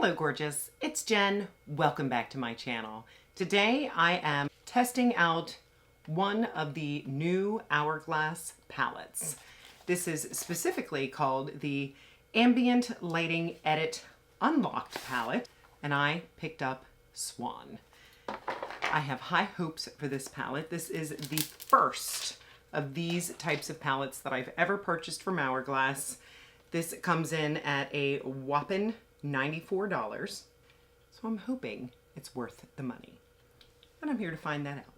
Hello gorgeous, it's Jen. Welcome back to my channel. Today I am testing out one of the new Hourglass palettes. This is specifically called the Ambient Lighting Edit Unlocked palette, and I picked up Swan. I have high hopes for this palette. This is the first of these types of palettes that I've ever purchased from Hourglass. This comes in at a whopping $94, so I'm hoping it's worth the money, and I'm here to find that out.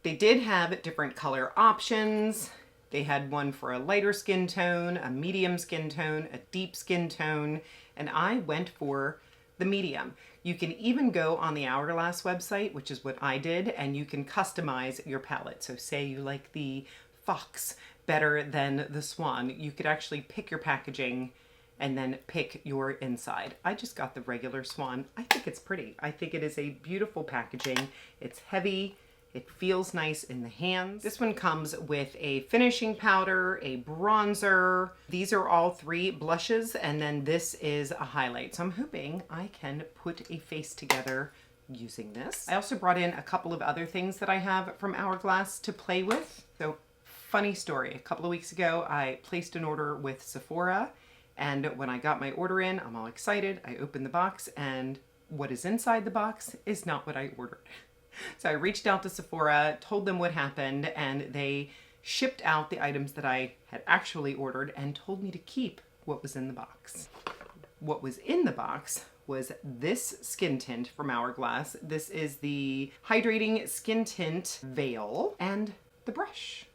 They did have different color options. They had one for a lighter skin tone, a medium skin tone, a deep skin tone, and I went for the medium. You can even go on the Hourglass website, which is what I did, and you can customize your palette. So say you like the Fox better than the Swan, you could actually pick your packaging and then pick your inside. I just got the regular Swan. I think it's pretty. I think it is a beautiful packaging. It's heavy. It feels nice in the hands. This one comes with a finishing powder, a bronzer. These are all three blushes, and then this is a highlight. So I'm hoping I can put a face together using this. I also brought in a couple of other things that I have from Hourglass to play with. So funny story, a couple of weeks ago, I placed an order with Sephora, and when I got my order in, I'm all excited. I opened the box, and what is inside the box is not what I ordered. So I reached out to Sephora, told them what happened, and they shipped out the items that I had actually ordered and told me to keep what was in the box. What was in the box was this skin tint from Hourglass. This is the Hydrating Skin Tint Veil and the brush.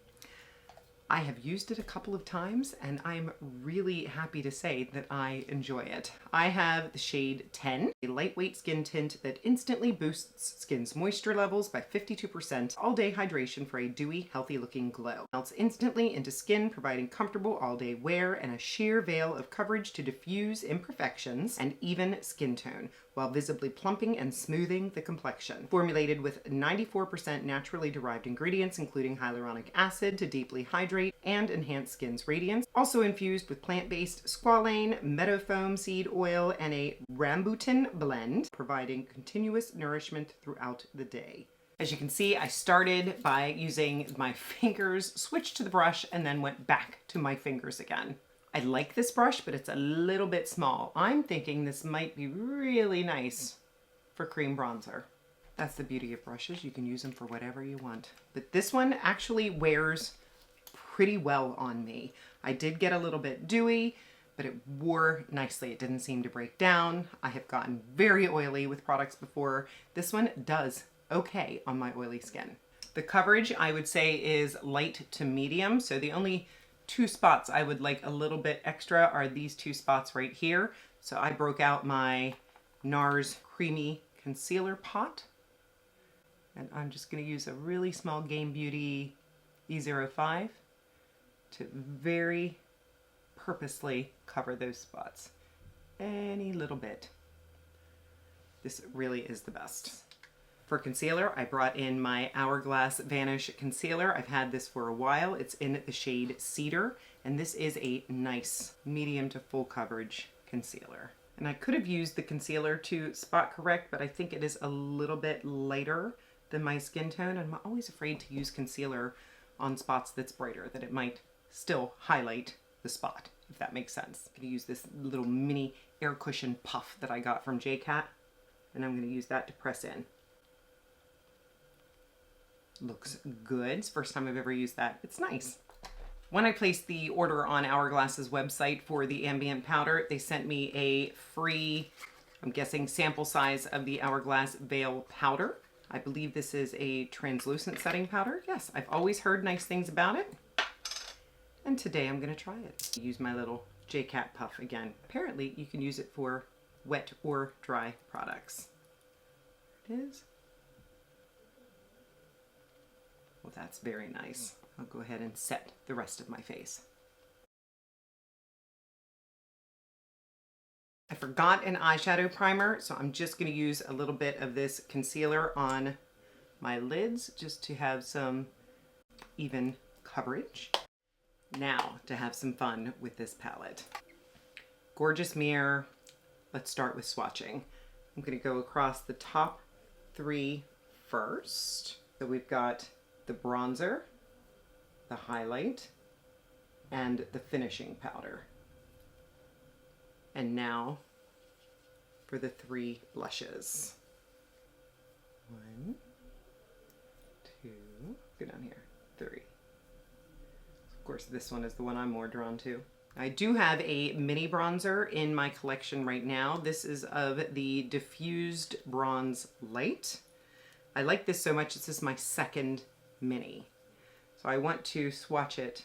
I have used it a couple of times, and I'm really happy to say that I enjoy it. I have the shade 10, a lightweight skin tint that instantly boosts skin's moisture levels by 52%, all-day hydration for a dewy, healthy-looking glow. Melts instantly into skin, providing comfortable all-day wear and a sheer veil of coverage to diffuse imperfections and even skin tone, while visibly plumping and smoothing the complexion. Formulated with 94% naturally derived ingredients, including hyaluronic acid to deeply hydrate and enhance skin's radiance. Also infused with plant-based squalane, meadow foam seed oil, and a rambutan blend, providing continuous nourishment throughout the day. As you can see, I started by using my fingers, switched to the brush, and then went back to my fingers again. I like this brush, but it's a little bit small. I'm thinking this might be really nice for cream bronzer. That's the beauty of brushes. You can use them for whatever you want. But this one actually wears pretty well on me. I did get a little bit dewy, but it wore nicely. It didn't seem to break down. I have gotten very oily with products before. This one does okay on my oily skin. The coverage, I would say, is light to medium. So the only two spots I would like a little bit extra are these two spots right here. So I broke out my NARS Creamy Concealer Pot, and I'm just going to use a really small JennDBeauty E05 to very purposely cover those spots. Any little bit. This really is the best. For concealer, I brought in my Hourglass Vanish Concealer. I've had this for a while. It's in the shade Cedar, and this is a nice medium to full coverage concealer. And I could have used the concealer to spot correct, but I think it is a little bit lighter than my skin tone. I'm always afraid to use concealer on spots that's brighter, that it might still highlight the spot, if that makes sense. I'm gonna use this little mini air cushion puff that I got from JCat, and I'm gonna use that to press in. Looks good. It's the first time I've ever used that. It's nice. When I placed the order on Hourglass's website for the Ambient powder, they sent me a free, I'm guessing, sample size of the Hourglass Veil powder. I believe this is a translucent setting powder. Yes, I've always heard nice things about it. And today I'm going to try it. Use my little JCat puff again. Apparently you can use it for wet or dry products. There it is. Well, that's very nice. I'll go ahead and set the rest of my face. I forgot an eyeshadow primer, so I'm just going to use a little bit of this concealer on my lids just to have some even coverage. Now to have some fun with this palette. Gorgeous mirror, let's start with swatching. I'm going to go across the top 3 first. So we've got the bronzer, the highlight, and the finishing powder. And now for the 3 blushes. 1, 2, go down here, 3. Of course, this one is the one I'm more drawn to. I do have a mini bronzer in my collection right now. This is of the Diffused Bronze Light. I like this so much, this is my second mini. So I want to swatch it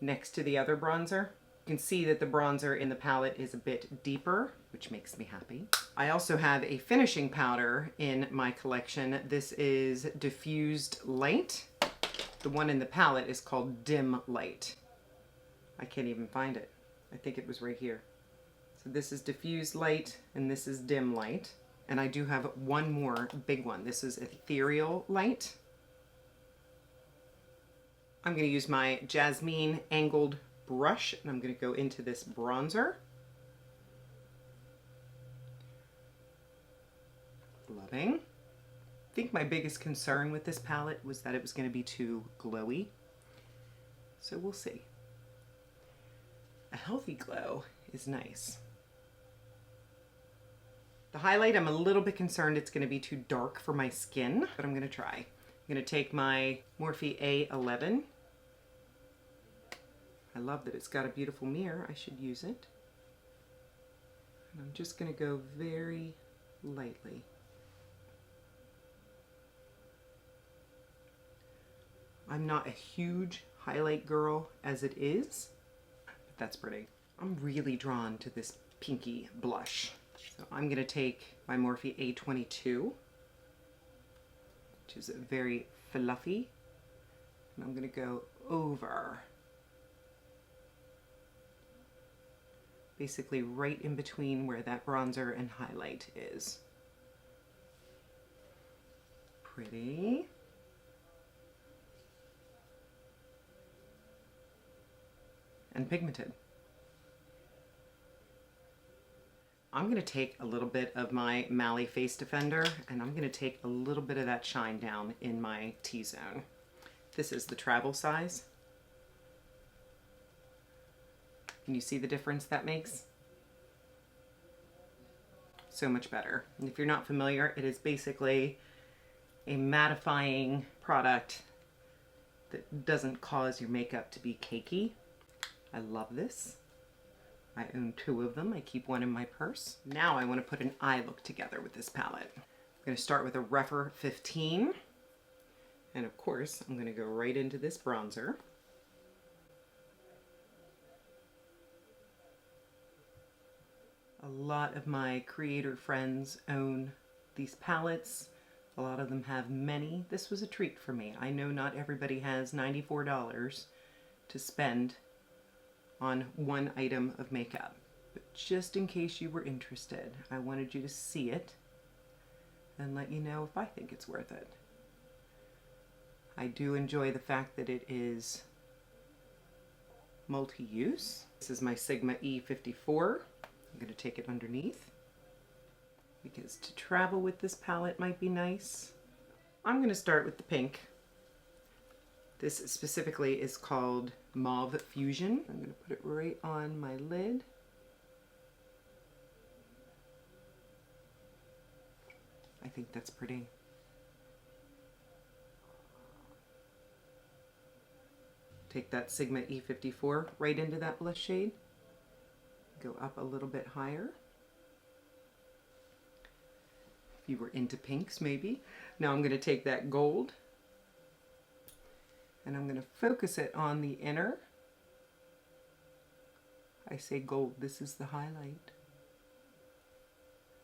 next to the other bronzer. You can see that the bronzer in the palette is a bit deeper, which makes me happy. I also have a finishing powder in my collection. This is Diffused Light. The one in the palette is called Dim Light. I can't even find it. I think it was right here. So this is Diffused Light and this is Dim Light. And I do have one more big one. This is Ethereal Light. I'm going to use my Jasmine angled brush and I'm going to go into this bronzer. Loving. I think my biggest concern with this palette was that it was going to be too glowy. So we'll see. A healthy glow is nice. The highlight, I'm a little bit concerned it's going to be too dark for my skin, but I'm going to try. I'm going to take my Morphe A11. I love that it's got a beautiful mirror. I should use it. And I'm just going to go very lightly. I'm not a huge highlight girl as it is, but that's pretty. I'm really drawn to this pinky blush. So I'm going to take my Morphe A22, which is very fluffy, and I'm going to go over, basically right in between where that bronzer and highlight is. Pretty. And pigmented. I'm going to take a little bit of my Mally Face Defender and I'm going to take a little bit of that shine down in my T-zone. This is the travel size. Can you see the difference that makes? So much better. And if you're not familiar, it is basically a mattifying product that doesn't cause your makeup to be cakey. I love this. I own 2 of them. I keep one in my purse. Now I want to put an eye look together with this palette. I'm going to start with a rougher 15. And of course, I'm going to go right into this bronzer. A lot of my creator friends own these palettes. A lot of them have many. This was a treat for me. I know not everybody has $94 to spend on one item of makeup, but just in case you were interested, I wanted you to see it and let you know if I think it's worth it. I do enjoy the fact that it is multi-use. This is my Sigma E54. I'm going to take it underneath because to travel with this palette might be nice. I'm going to start with the pink. This specifically is called Mauve Fusion. I'm going to put it right on my lid. I think that's pretty. Take that Sigma E54 right into that blush shade. Go up a little bit higher. If you were into pinks, maybe. Now I'm going to take that gold and I'm going to focus it on the inner. I say gold, this is the highlight.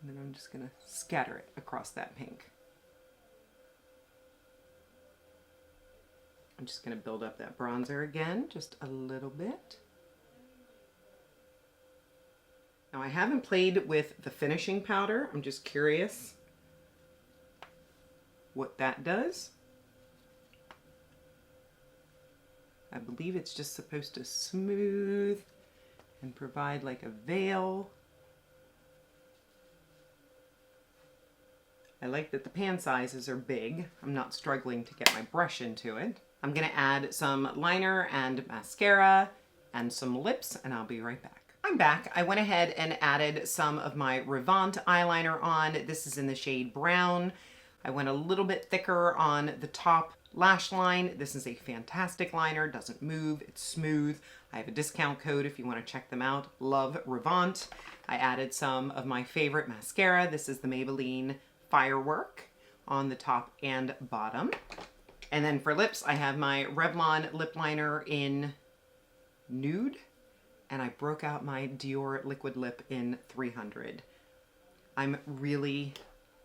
And then I'm just going to scatter it across that pink. I'm just going to build up that bronzer again, just a little bit. Now I haven't played with the finishing powder. I'm just curious what that does. I believe it's just supposed to smooth and provide like a veil I like that the pan sizes are big. I'm not struggling to get my brush into it. I'm gonna add some liner and mascara and some lips, and I'll be right back. I'm back. I went ahead and added some of my Revant eyeliner on. This is in the shade Brown. I went a little bit thicker on the top lash line. This is a fantastic liner, doesn't move, it's smooth. I have a discount code if you want to check them out. Love Revant. I added some of my favorite mascara. This is the Maybelline Firework on the top and bottom. And then for lips, I have my Revlon lip liner in Nude, and I broke out my Dior liquid lip in 300. I'm really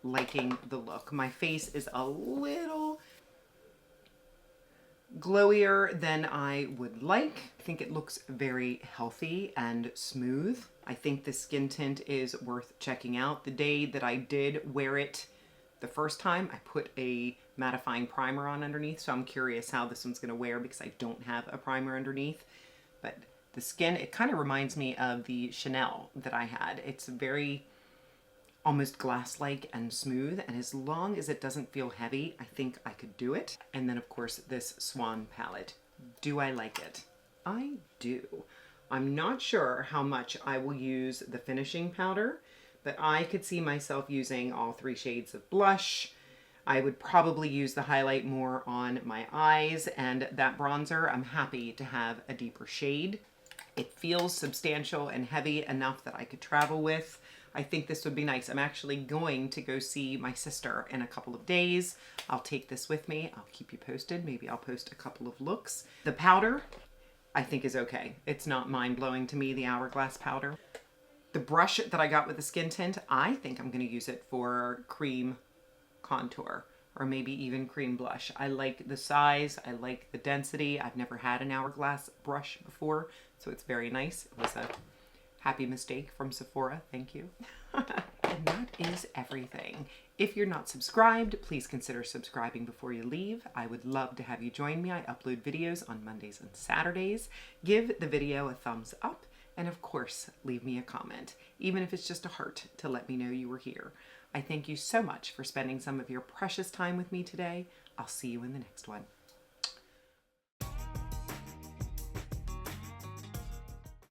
liking the look. My face is a little glowier than I would like. I think it looks very healthy and smooth. I think the skin tint is worth checking out. The day that I did wear it the first time, I put a mattifying primer on underneath, so I'm curious how this one's gonna wear because I don't have a primer underneath. But the skin, it kind of reminds me of the Chanel that I had. It's very almost glass-like and smooth, and as long as it doesn't feel heavy, I think I could do it. And then of course this Swan palette. Do I like it? I do. I'm not sure how much I will use the finishing powder, but I could see myself using all 3 shades of blush. I would probably use the highlight more on my eyes, and that bronzer, I'm happy to have a deeper shade. It feels substantial and heavy enough that I could travel with. I think this would be nice. I'm actually going to go see my sister in a couple of days. I'll take this with me. I'll keep you posted. Maybe I'll post a couple of looks. The powder, I think is okay. It's not mind-blowing to me, the Hourglass powder. The brush that I got with the skin tint, I think I'm gonna use it for cream contour, or maybe even cream blush. I like the size, I like the density. I've never had an Hourglass brush before, so it's very nice. It was a happy mistake from Sephora, thank you. And that is everything. If you're not subscribed, please consider subscribing before you leave. I would love to have you join me. I upload videos on Mondays and Saturdays. Give the video a thumbs up, and of course, leave me a comment, even if it's just a heart to let me know you were here. I thank you so much for spending some of your precious time with me today. I'll see you in the next one.